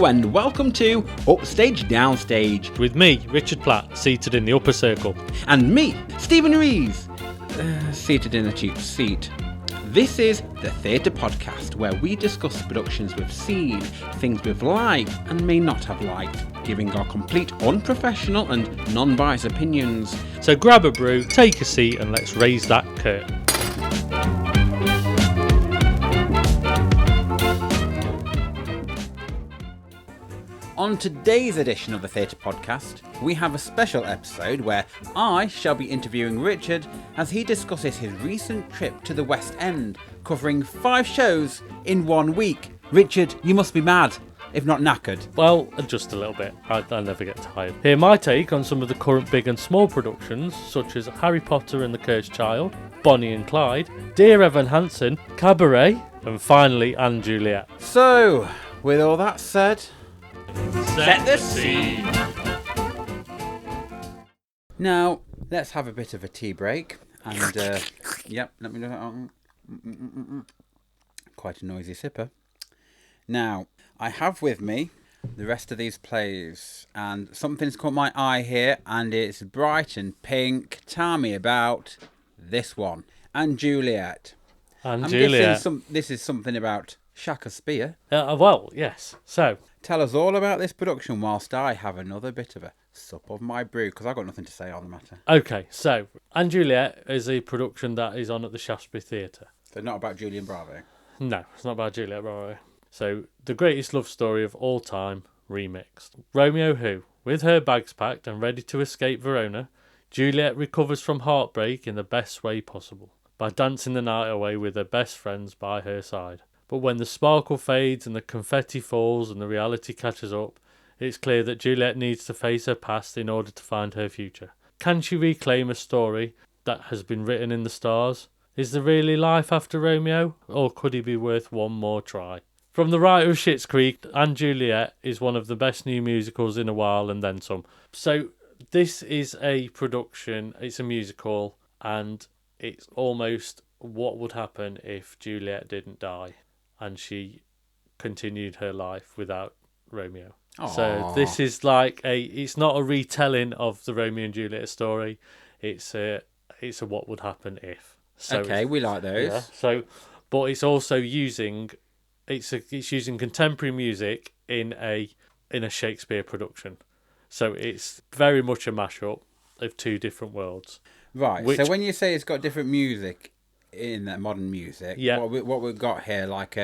Hello and welcome to Upstage Downstage. With me, Richard Platt, seated in the upper circle. And me, Stephen Rees, seated in a cheap seat. This is the Theatre Podcast, where we discuss productions we've seen, things we've liked and may not have liked, giving our complete unprofessional and non-biased opinions. So grab a brew, take a seat and let's raise that curtain. On today's edition of the Theatre Podcast, we have a special episode where I shall be interviewing Richard as he discusses his recent trip to the West End, covering 5 shows in 1 week. Richard, you must be mad, if not knackered. Well, just a little bit. I never get tired. Hear my take on some of the current big and small productions, such as Harry Potter and the Cursed Child, Bonnie and Clyde, Dear Evan Hansen, Cabaret, and finally Anne Juliet. So, with all that said, Set the scene. Now, let's have a bit of a tea break. And, yep, let me know. Quite a noisy sipper. Now, I have with me the rest of these plays. And something's caught my eye here. And it's bright and pink. Tell me about this one. And Juliet. And I'm Juliet. guessing this is something about Shaftesbury. Well, yes. So, Tell us all about this production whilst I have another bit of a sup of my brew, because I've got nothing to say on the matter. okay, so Anne Juliet is a production that is on at the Shaftesbury Theatre. So not about Julian Bravo. No, it's not about Juliet Bravo. So, the greatest love story of all time, remixed. Romeo who, with her bags packed and ready to escape Verona, Juliet recovers from heartbreak in the best way possible, by dancing the night away with her best friends by her side. But when the sparkle fades and the confetti falls and the reality catches up, it's clear that Juliet needs to face her past in order to find her future. Can she reclaim a story that has been written in the stars? Is there really life after Romeo, or could he be worth one more try? From the writer of Schitt's Creek, Anne Juliet is one of the best new musicals in a while and then some. So this is a production, it's a musical, and it's almost what would happen if Juliet didn't die and she continued her life without Romeo. Aww. So this is like it's not a retelling of the Romeo and Juliet story. It's a what would happen if. So okay, we like those. yeah. So, but it's also using using contemporary music in a Shakespeare production. So it's very much a mashup of 2 different worlds. Right. So when you say it's got different music in that modern music, yeah. what we've got here, like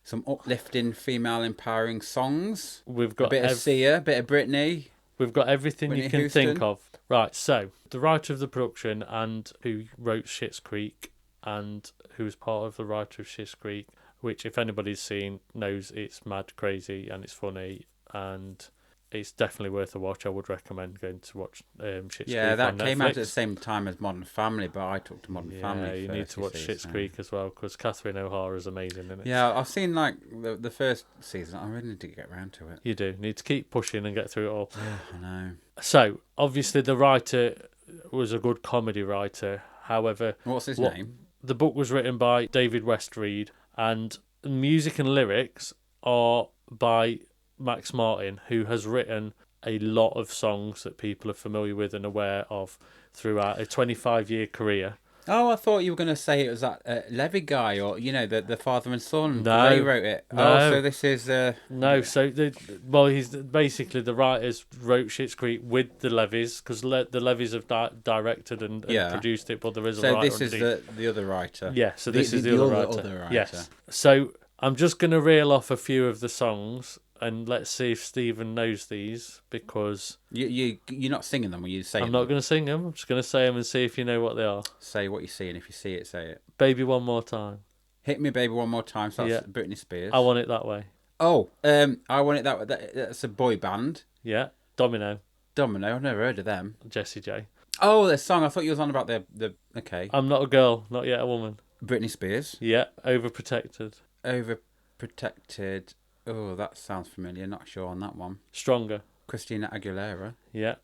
some uplifting, female empowering songs. We've got a bit of Sia, a bit of Britney. We've got everything Whitney you can Houston. think of. Right, so the writer of the production and who wrote Schitt's Creek and who was part of the writer of Schitt's Creek, which if anybody's seen knows it's mad crazy and it's funny and it's definitely worth a watch. I would recommend going to watch Schitt's Creek. Yeah, that came out at Netflix. the same time as Modern Family, but I took to Modern Family. Yeah, you first, need to watch Schitt's so. Creek as well because Catherine O'Hara is amazing in it. Yeah, I've seen like the first season. I really need to get around to it. You do need to keep pushing and get through it all. I know. So obviously the writer was a good comedy writer. However, What's his name? The book was written by David West Reed, and music and lyrics are by Max Martin, who has written a lot of songs that people are familiar with and aware of throughout a 25-year career. Oh, I thought you were going to say it was that Levy guy, or the father and son. No, They wrote it. no. Oh, so this is No, so he's basically the writers wrote Schitt's Creek with the Levies because the Levies have directed and produced it, but there is a writer. So this is the other writer. Yeah, so this is the other writer. Yes. So I'm just going to reel off a few of the songs. And let's see if Stephen knows these, because you're not singing them when you say them. I'm not going to sing them. I'm just going to say them and see if you know what they are. Say what you see, and if you see it, say it. Baby One More Time. Hit Me Baby One More Time. So that's Britney Spears. I Want It That Way. Oh, I Want It That Way. That's a boy band. Yeah. Domino. I've never heard of them. Jessie J. Oh, the song. I thought you was on about the okay. I'm Not a Girl, Not Yet a Woman. Britney Spears. Yeah. Overprotected. Overprotected. Oh, that sounds familiar. Not sure on that one. Stronger. Christina Aguilera. Yeah.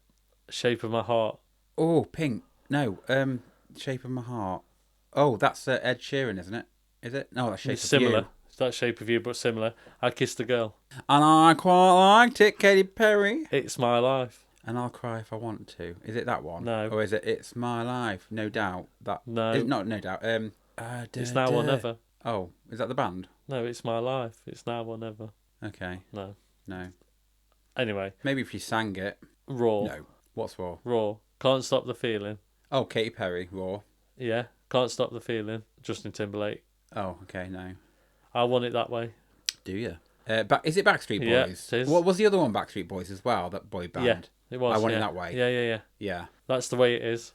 Shape of My Heart. Oh, Pink. No. Shape of My Heart. Oh, that's Ed Sheeran, isn't it? Is it? No, that's Shape It's of similar. You. That Shape of You, but similar. I Kissed a Girl. And I quite liked it, Katy Perry. It's My Life. And I'll Cry If I Want To. Is it that one? No. Or is it It's My Life? No Doubt. No. It's not No Doubt. It's Now or Never. Oh, is that the band? No, It's My Life. It's Now or Never. Okay. No. Anyway. Maybe if you sang it. Raw. No. What's Raw? Raw. Can't Stop the Feeling. Oh, Katy Perry, Raw. Yeah. Can't Stop the Feeling. Justin Timberlake. Oh, okay, no. I Want It That Way. Do you? Is it Backstreet Boys? Yeah, it is. What was the other one, Backstreet Boys as well, that boy band? Yeah, it was. I Want It That Way. Yeah. Yeah. That's The Way It Is.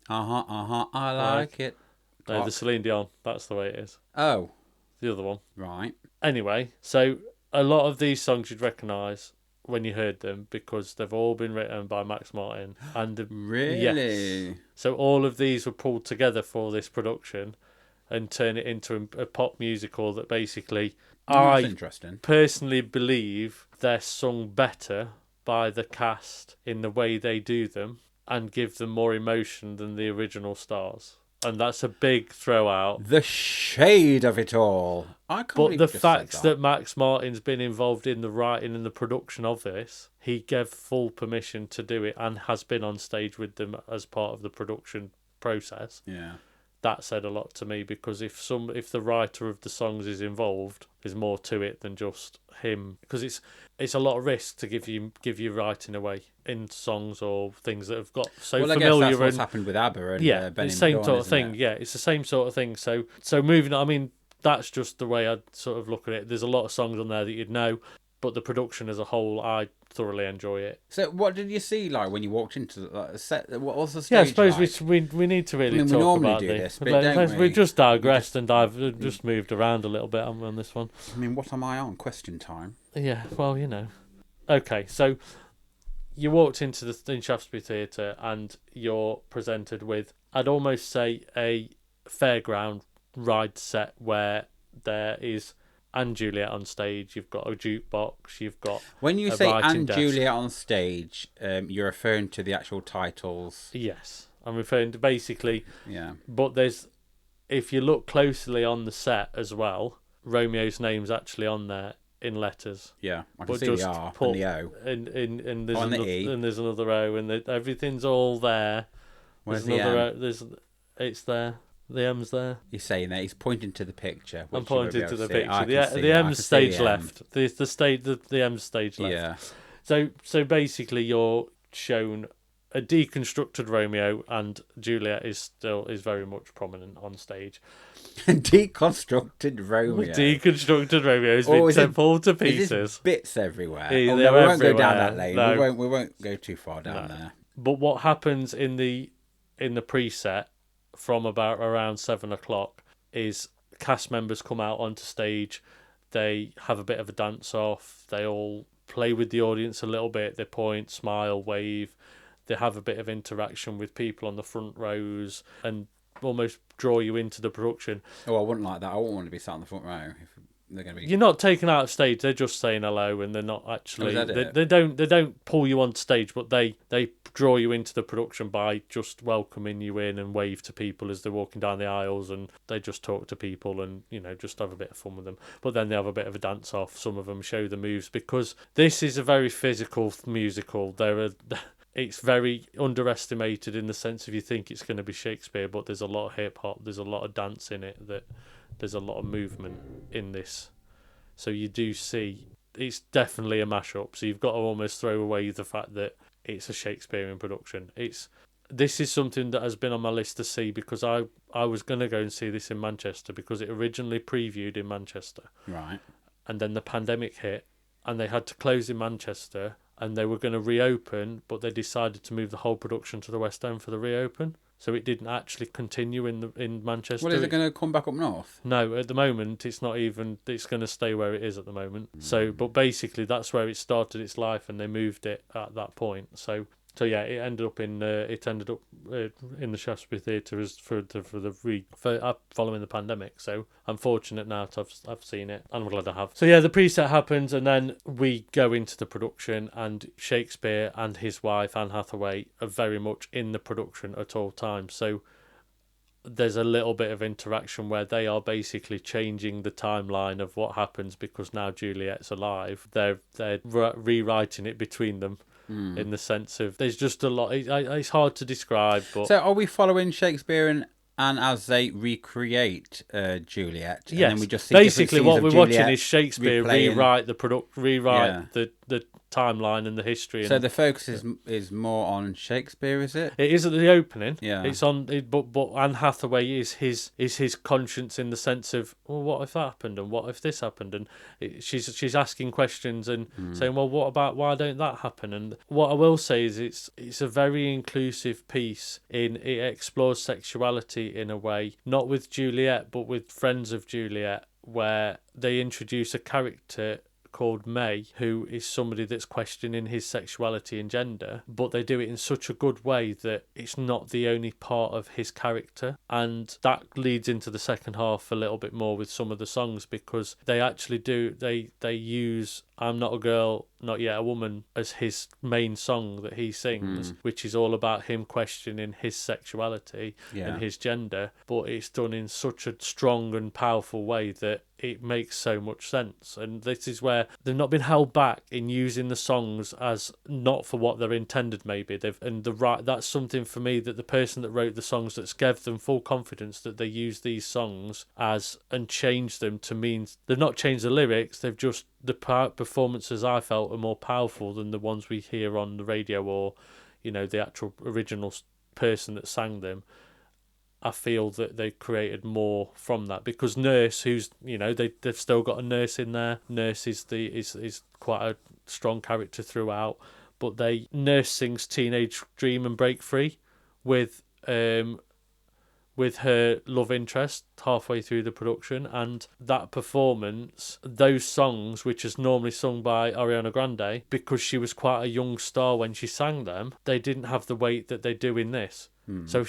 I like it. No, the Celine Dion. That's The Way It Is. Oh. The other one. Right. Anyway, so a lot of these songs you'd recognise when you heard them because they've all been written by Max Martin. And Really? Yes. So all of these were pulled together for this production and turn it into a pop musical that basically That's interesting. personally believe they're sung better by the cast in the way they do them and give them more emotion than the original stars. And that's a big throw out. The shade of it all. I can't But believe the you just fact said that Max Martin's been involved in the writing and the production of this, he gave full permission to do it and has been on stage with them as part of the production process. Yeah. That said a lot to me because if the writer of the songs is involved, there's more to it than just him. Because it's a lot of risk to give you writing away in songs or things that have got so well, familiar. I guess that's what's happened with ABBA and yeah, Benny it's the same McDormand, sort of thing. isn't it? Yeah, it's the same sort of thing. So moving on, I mean, that's just the way I'd sort of look at it. There's a lot of songs on there that you'd know, but the production as a whole, I thoroughly enjoy it. So what did you see like when you walked into the set? What was the stage I suppose like? we need to really we talk normally about do this. this, but don't we? We've just digressed and I've just moved around a little bit on this one. I mean, what am I on? Question time. Yeah, well, you know. Okay, so you walked into the Shaftesbury Theatre and you're presented with, I'd almost say, a fairground ride set where there is and Juliet on stage, you've got a jukebox, you've got when you a say writing and desk. Juliet on stage, you're referring to the actual titles. Yes, I'm referring to basically. Yeah. But if you look closely on the set as well, Romeo's name's actually on there in letters. Yeah, I can But see the just R put and the O. And there's On the another, E. and there's another O, and everything's all there. Where's There's the another M? O. It's there. The M's there. He's saying that he's pointing to the picture. I'm which you won't be pointing able to the see. picture. I can see The it. I M's can see stage the M. left. The M's stage left. Yeah. So basically, you're shown a deconstructed Romeo, and Juliet is very much prominent on stage. Deconstructed Romeo. Deconstructed Romeo has Oh, been pulled to pieces. Is it bits everywhere? Yeah, Oh, they're no, we won't go down everywhere. that lane. No. We won't go too far down there. But what happens in the preset from about around 7:00 is cast members come out onto stage. They have a bit of a dance off. They all play with the audience a little bit. They point, smile, wave. They have a bit of interaction with people on the front rows and almost draw you into the production. Oh, I wouldn't like that. I wouldn't want to be sat on the front row if they're going to be. You're not taken out of stage. They're just saying hello, and they're not actually. They don't pull you on stage, but they draw you into the production by just welcoming you in and wave to people as they're walking down the aisles, and they just talk to people and just have a bit of fun with them. But then they have a bit of a dance off. Some of them show the moves because this is a very physical musical. It's very underestimated in the sense of you think it's going to be Shakespeare, but there's a lot of hip hop, there's a lot of dance in it, there's a lot of movement in this. So you do see it's definitely a mashup. So you've got to almost throw away the fact that it's a Shakespearean production. This is something that has been on my list to see because I was going to go and see this in Manchester because it originally previewed in Manchester. Right. And then the pandemic hit and they had to close in Manchester. And they were going to reopen, but they decided to move the whole production to the West End for the reopen. So it didn't actually continue in Manchester. Well, is it going to come back up north? No, at the moment it's not even. It's going to stay where it is at the moment. So, but basically that's where it started its life, and they moved it at that point. So yeah, it ended up in the Shaftesbury Theatre as following the pandemic. So I'm fortunate now to have seen it, and I'm glad I have. So yeah, the preset happens, and then we go into the production, and Shakespeare and his wife Anne Hathaway are very much in the production at all times. So there's a little bit of interaction where they are basically changing the timeline of what happens because now Juliet's alive. They're rewriting it between them. In the sense of there's just a lot. It's hard to describe, but so are we following Shakespeare and as they recreate Juliet, and then we just see basically what we're Juliet watching is Shakespeare rewrite the timeline and the history. So the focus is more on Shakespeare, is it? It is at the opening. Yeah. It's on, but Anne Hathaway is his conscience in the sense of, well, what if that happened and what if this happened, and she's asking questions and saying, well, what about why don't that happen? And what I will say is it's a very inclusive piece. It explores sexuality in a way, not with Juliet but with friends of Juliet, where they introduce a character called May, who is somebody that's questioning his sexuality and gender, but they do it in such a good way that it's not the only part of his character, and that leads into the second half a little bit more with some of the songs, because they actually do they use I'm Not a Girl, Not Yet a Woman as his main song that he sings, which is all about him questioning his sexuality and his gender, but it's done in such a strong and powerful way that it makes so much sense. And this is where they've not been held back in using the songs as not for what they're intended. Maybe that's something for me, that the person that wrote the songs, that's gave them full confidence that they use these songs as and change them to mean they've not changed the lyrics. They've just the performances I felt are more powerful than the ones we hear on the radio or, the actual original person that sang them. I feel that they created more from that, because Nurse, who's they've still got a nurse in there. Nurse is quite a strong character throughout, but Nurse sings Teenage Dream and Break Free with her love interest halfway through the production, and that performance, those songs, which is normally sung by Ariana Grande, because she was quite a young star when she sang them, they didn't have the weight that they do in this. So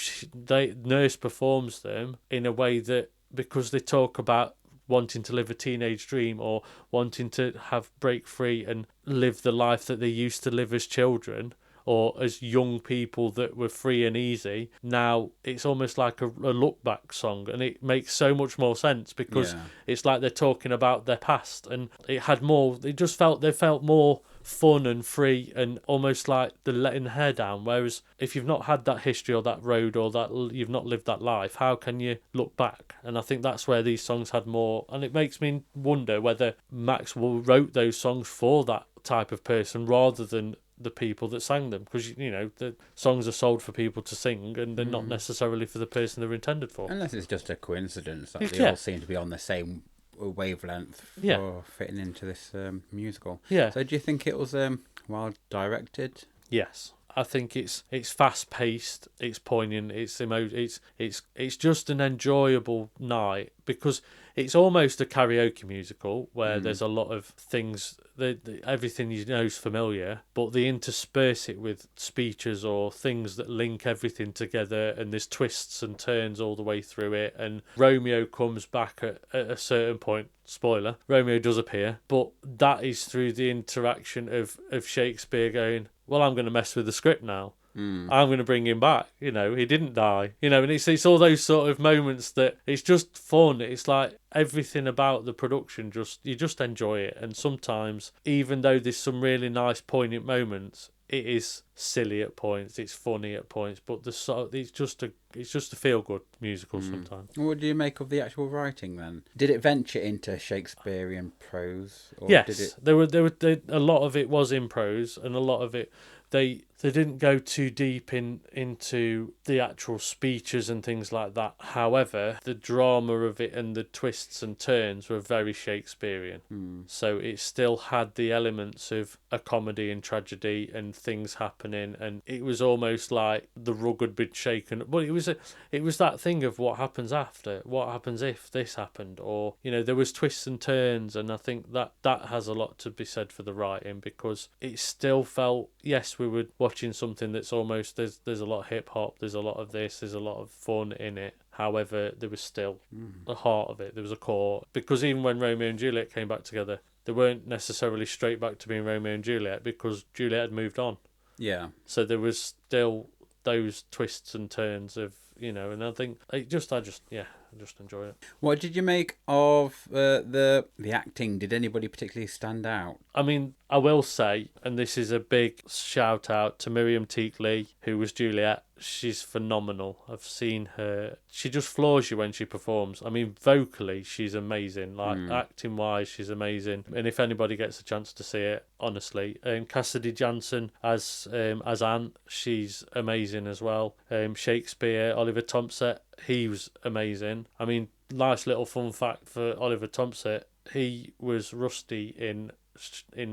Nurse performs them in a way that, because they talk about wanting to live a teenage dream or wanting to break free and live the life that they used to live as children or as young people that were free and easy. Now it's almost like a look back song, and it makes so much more sense because it's like they're talking about their past, and they felt more fun and free and almost like they're letting their hair down. Whereas if you've not had that history or that road or that you've not lived that life, how can you look back? And I think that's where these songs had more, and it makes me wonder whether Maxwell wrote those songs for that type of person rather than the people that sang them, because the songs are sold for people to sing and they're not necessarily for the person they're intended for, unless it's just a coincidence that they all seem to be on the same wavelength for fitting into this musical. So do you think it was well directed? Yes, I think it's fast paced, it's poignant, it's just an enjoyable night, because it's almost a karaoke musical where there's a lot of things everything is familiar, but they intersperse it with speeches or things that link everything together, and there's twists and turns all the way through it. And Romeo comes back at a certain point. Spoiler, Romeo does appear, but that is through the interaction of Shakespeare going, well, I'm going to mess with the script now. I'm going to bring him back. He didn't die. And it's all those sort of moments that it's just fun. It's like everything about the production, you just enjoy it. And sometimes, even though there's some really nice, poignant moments, it is silly at points. It's funny at points, but it's just a feel good musical sometimes. What do you make of the actual writing then? Did it venture into Shakespearean prose? Or yes, there were a lot of it was in prose, and a lot of it they didn't go too deep into the actual speeches and things like that. However, the drama of it and the twists and turns were very Shakespearean. So it still had the elements of a comedy and tragedy and things happening, and it was almost like the rug had been shaken. But it was that thing of what happens after, what happens if this happened, or there was twists and turns, and I think that has a lot to be said for the writing, because it still felt, yes, we were watching something that's almost there's a lot of hip hop, there's a lot of this, there's a lot of fun in it. However, there was still the heart of it. There was a core, because even when Romeo and Juliet came back together, they weren't necessarily straight back to being Romeo and Juliet, because Juliet had moved on. Yeah. So there was still those twists and turns of and I think I just enjoy it. What did you make of the acting? Did anybody particularly stand out? I mean, I will say, and this is a big shout out to Miriam Teakley, who was Juliet. She's phenomenal. I've seen her. She just floors you when she performs. I mean, vocally, she's amazing. Like, acting wise, she's amazing. And if anybody gets a chance to see it, honestly. Cassidy Jansen as Anne, she's amazing as well. Shakespeare, Oliver Thompson, he was amazing. I mean, nice little fun fact for Oliver Thompson, he was Rusty in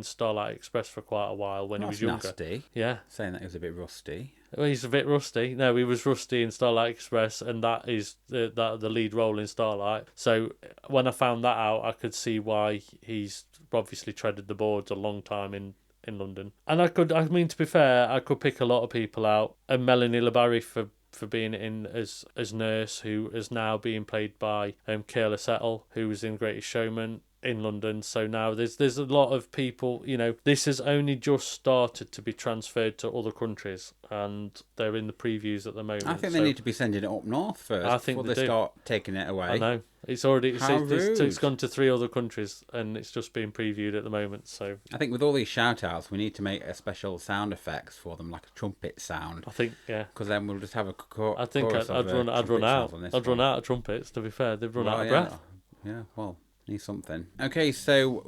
Starlight Express for quite a while when he was younger. Nasty. Yeah. Saying that he was a bit rusty. Well, he's a bit rusty. No, he was Rusty in Starlight Express, and that is the lead role in Starlight. So when I found that out, I could see why he's obviously treaded the boards a long time in London. And I mean, to be fair, I could pick a lot of people out. And Melanie LeBarry for being in as Nurse, who is now being played by Kayla Settle, who was in Greatest Showman in London. So now there's a lot of people, this has only just started to be transferred to other countries, and they're in the previews at the moment. I think they need to be sending it up north first before they start taking it away. I know. It's already it's gone to 3 other countries, and it's just being previewed at the moment. So I think with all these shout outs, we need to make a special sound effects for them, like a trumpet sound. I think, yeah, because then we'll just have a I think I'd run out of trumpets. To be fair, they've run out of breath. Yeah, well, need something. Okay, so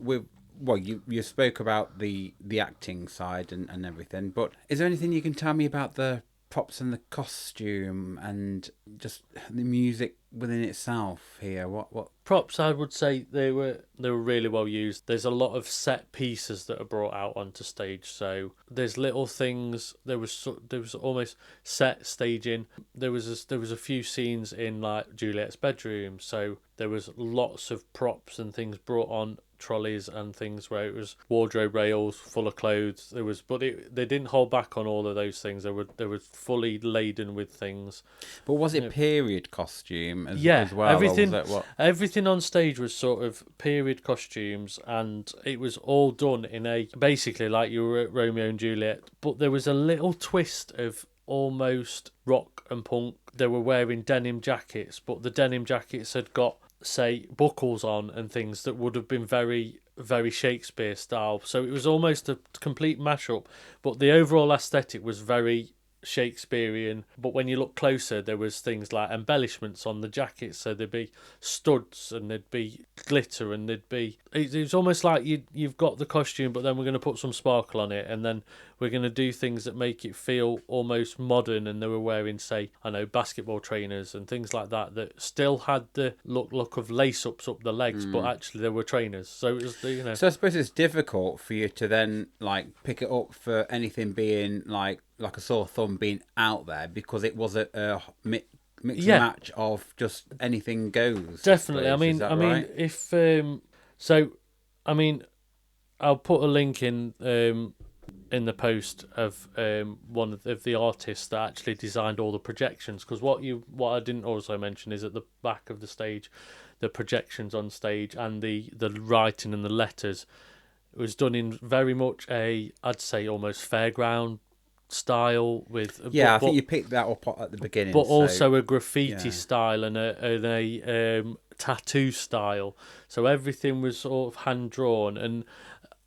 you spoke about the acting side and everything, but is there anything you can tell me about the props and the costume and just the music within itself here? What props? I would say they were really well used. There's a lot of set pieces that are brought out onto stage, so there's little things. There was almost set staging. There was a few scenes in like Juliet's bedroom, so there was lots of props and things brought on trolleys and things where it was wardrobe rails full of clothes. They didn't hold back on all of those things. They were fully laden with things. But was it period costume as well? Everything on stage was sort of period costumes, and it was all done in basically like you were at Romeo and Juliet, but there was a little twist of almost rock and punk. They were wearing denim jackets, but the denim jackets had got, say, buckles on and things that would have been very, very Shakespeare style. So it was almost a complete mashup, but the overall aesthetic was very Shakespearean. But when you look closer, there was things like embellishments on the jackets, so there'd be studs and there'd be glitter and it was almost like you've got the costume, but then we're going to put some sparkle on it, and then we're going to do things that make it feel almost modern. And they were wearing, say, basketball trainers and things like that still had the look of lace-ups up the legs, but actually they were trainers. So it was So I suppose it's difficult for you to then pick it up for anything being like a sore thumb being out there, because it was a mix and match of just anything goes. Definitely. Right? If I'll put a link in the post of one of the artists that actually designed all the projections, because what I didn't also mention is at the back of the stage, the projections on stage and the writing and the letters, it was done in very much I'd say almost fairground style with I think you picked that up at the beginning, but also a graffiti style and a tattoo style. So everything was sort of hand drawn. And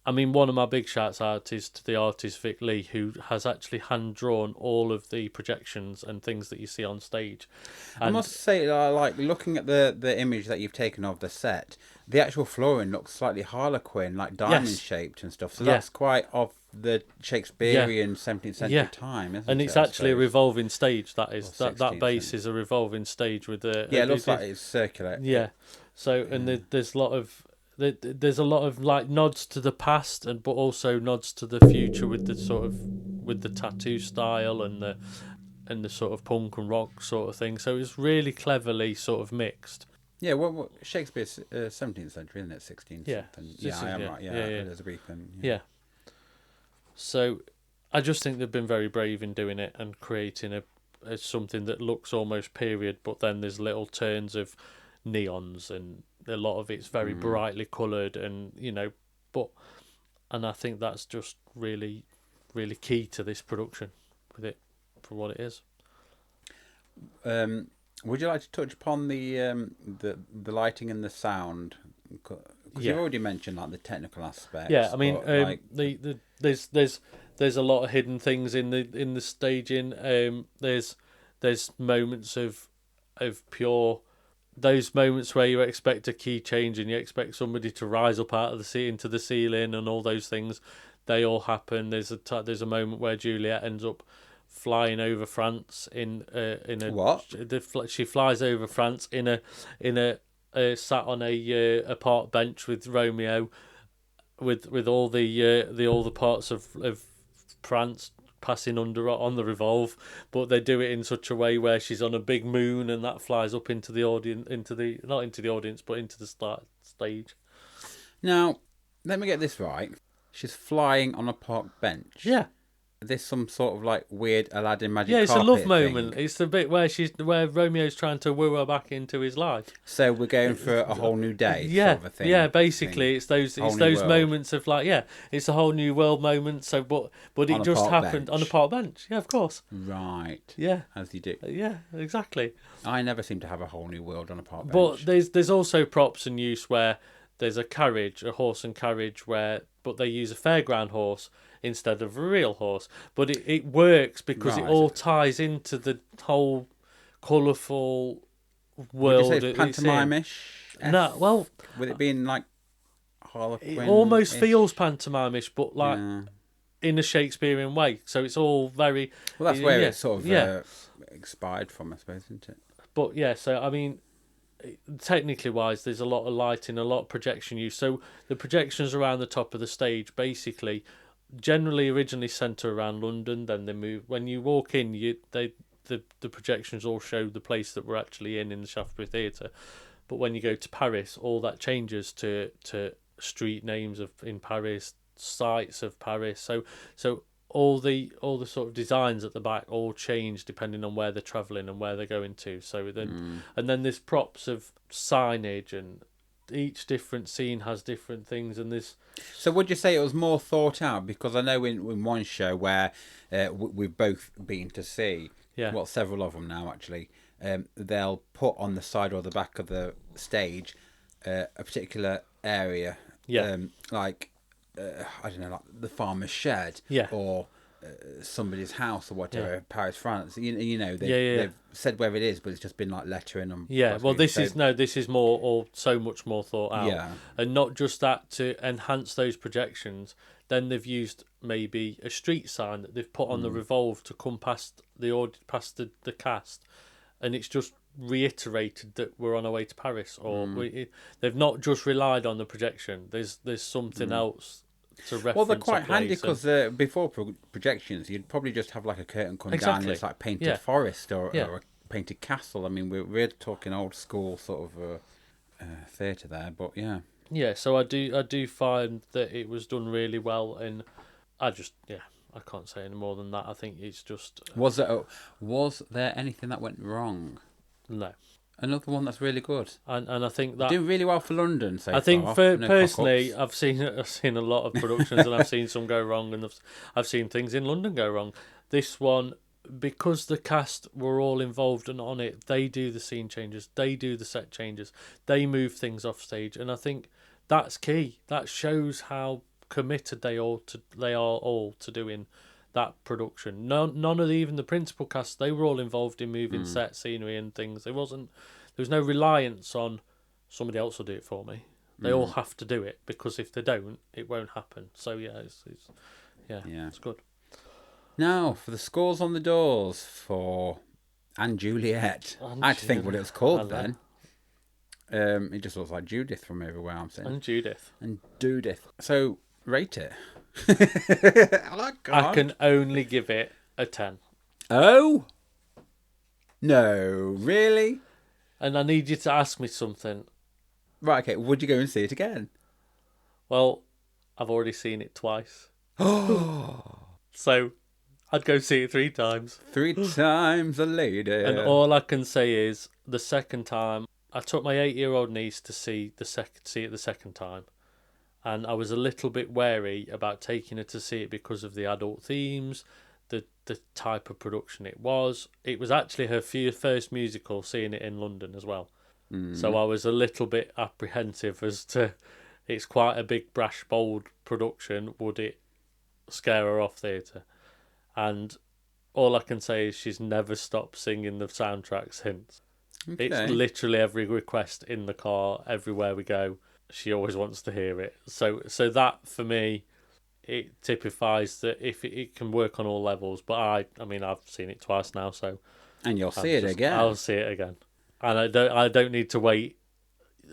I mean, one of my big shouts out is to the artist Vic Lee, who has actually hand drawn all of the projections and things that you see on stage. And I must say, like looking at the image that you've taken of the set, the actual flooring looks slightly harlequin, like diamond shaped and stuff. So that's quite of the Shakespearean 17th century time, isn't it? And it's actually a revolving stage. That is that base is a revolving stage with the it looks like it's circular. Yeah. So and there's a lot of like nods to the past, but also nods to the future with the tattoo style and the sort of punk and rock sort of thing. So it's really cleverly sort of mixed. Yeah, well, Shakespeare's 17th century, isn't it? 16th. Yeah. Yeah, I am right. Yeah, there's a brief. Yeah. So I just think they've been very brave in doing it and creating a something that looks almost period, but then there's little turns of neons and a lot of it's very brightly coloured, and I think that's just really, really key to this production with it for what it is. Would you like to touch upon the lighting and the sound? Because you've Yeah. already mentioned like the technical aspects. Yeah, I mean, but, like, there's a lot of hidden things in the staging. There's moments of pure, those moments where you expect a key change and you expect somebody to rise up out of the seat into the ceiling and all those things. They all happen. There's a moment where Juliet ends up flying over France in a what? she flies over France in a sat on a park bench with Romeo, with all the parts of France passing under on the revolve, but they do it in such a way where she's on a big moon and that flies up into the audience, not into the audience but into the stage. Now, let me get this right. She's flying on a park bench. Yeah. There's some sort of like weird Aladdin magic Yeah, it's a carpet love thing. moment. It's the bit where Romeo's trying to woo her back into his life. So we're going for a whole new day, Yeah, sort of a thing. yeah. Basically, it's those Whole new world. moments of like, yeah, it's a whole new world moment. So, but On it a just park happened bench. on a park bench. Yeah, of course. Right. Yeah, As you do. yeah, exactly. I never seem to have a whole new world on a park bench. But there's also props in use where there's a horse and carriage but they use a fairground horse instead of a real horse. But it works because it Right. all ties into the whole colourful Would world. you say it's pantomime-ish? No, well, With it being like it Harlequin. almost feels pantomime-ish, but like Yeah. in a Shakespearean way. So it's all very. Well, that's where yeah, it's sort of yeah. expired from, I suppose, isn't it? But yeah, so I mean, technically wise, there's a lot of lighting, a lot of projection use. So the projections around the top of the stage, basically, generally originally centre around London. Then they move when you walk in. The projections all show the place that we're actually in the Shaftesbury Theatre. But when you go to Paris, all that changes to street names in Paris, sites of Paris. So all the sort of designs at the back all change depending on where they're travelling and where they're going to. So then and then there's props of signage, and each different scene has different things. And this. So would you say it was more thought out? Because I know in one show where we've both been to see, Yeah. well, several of them now actually, they'll put on the side or the back of the stage a particular area, Yeah. like I don't know, like the farmer's shed, Yeah. or somebody's house or whatever, Yeah. Paris, France. You know, Yeah. they've said where it is, but it's just been like lettering them. Yeah, well, this is more, or so much more thought out. Yeah. And not just that, to enhance those projections, then they've used maybe a street sign that they've put on the revolve to come past the cast, and it's just reiterated that we're on our way to Paris, or they've not just relied on the projection. There's something else to reference. Well, they're quite handy and- because before projections, you'd probably just have like a curtain come down and Exactly. it's like painted Yeah. forest or Yeah. a painted castle. I mean, we're talking old school sort of theatre there, but yeah. Yeah, so I do find that it was done really well, and I can't say any more than that. I think it's just Was there anything that went wrong? no, Another one that's really good. and I think that Doing really well for London so I think far. for No personally, cock-ups. I've seen a lot of productions and I've seen some go wrong, and I've seen things in London go wrong. This one, because the cast were all involved and on it, they do the scene changes, they do the set changes, they move things off stage, and I think that's key. That shows how committed they are all to doing that production. None of even the principal cast, they were all involved in moving set scenery and things. There was no reliance on somebody else will do it for me. They all have to do it, because if they don't, it won't happen. So yeah, it's good. Now, for the scores on the doors for And Juliet. I had to think what it was called then. It just looks like Judith from everywhere I'm saying. And Judith. And Judith. So, rate it. I can only give it a 10. Oh? No, really? And I need you to ask me something. Right, okay. Would you go and see it again? Well, I've already seen it twice. So, I'd go see it 3 times. 3 times a lady. And all I can say is, the second time, I took my 8-year-old niece to see it the second time. And I was a little bit wary about taking her to see it because of the adult themes, the type of production it was. It was actually her first musical, seeing it in London as well. So I was a little bit apprehensive as to, it's quite a big, brash, bold production. Would it scare her off theatre? And all I can say is she's never stopped singing the soundtrack since. Okay. It's literally every request in the car, everywhere we go. She always wants to hear it. So that, for me, it typifies that if it can work on all levels. But I mean, I've seen it twice now, so... And you'll see it again. I'll see it again. And I don't need to wait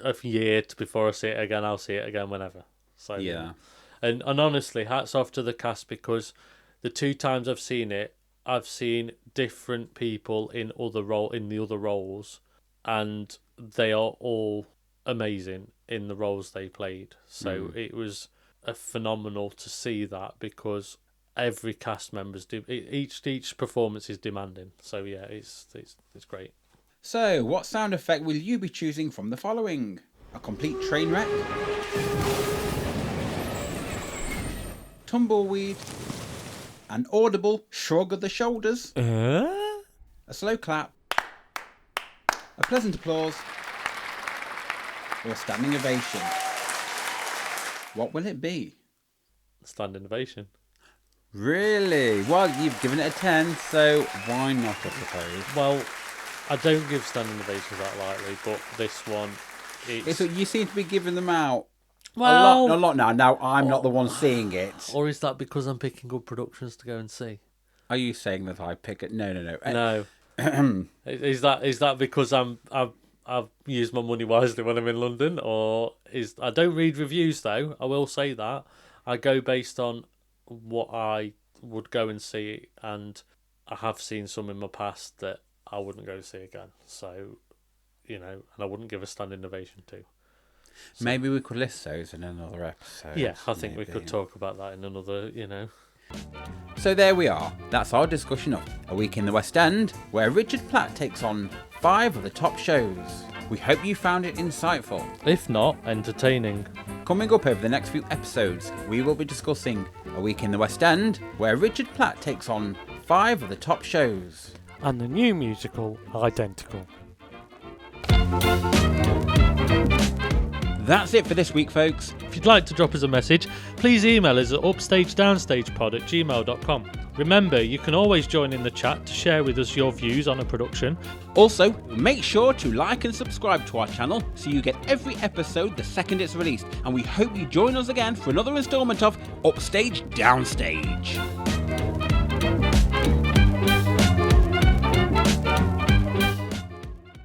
a year before I see it again. I'll see it again whenever. So yeah. And honestly, hats off to the cast, because the 2 times I've seen it, I've seen different people in the other roles, and they are all amazing in the roles they played. So it was phenomenal to see that, because every cast members do each performance is demanding. So yeah, it's great. So, what sound effect will you be choosing from the following? A complete train wreck, tumbleweed, an audible shrug of the shoulders, a slow clap, a pleasant applause, or a standing ovation. What will it be? Standing ovation. Really? Well, you've given it a 10, so why not, I suppose? Well, I don't give standing ovations that lightly, but this one, you seem to be giving them out well, a lot now. Now, I'm not the one seeing it. Or is that because I'm picking good productions to go and see? Are you saying that I pick it? No. No. Is that because I've used my money wisely when I'm in London, or I don't read reviews though. I will say that I go based on what I would go and see, and I have seen some in my past that I wouldn't go see again. So, and I wouldn't give a standing ovation to. So, maybe we could list those in another episode. Yeah, I think we could talk about that in another, So there we are. That's our discussion of A Week in the West End, where Richard Platt takes on 5 of the top shows. We hope you found it insightful. If not, entertaining. Coming up over the next few episodes, we will be discussing A Week in the West End, where Richard Platt takes on 5 of the top shows. And the new musical, Identical. That's it for this week, folks. If you'd like to drop us a message, please email us at upstagedowstagepod@gmail.com. Remember, you can always join in the chat to share with us your views on a production. Also, make sure to like and subscribe to our channel so you get every episode the second it's released. And we hope you join us again for another instalment of Upstage Downstage.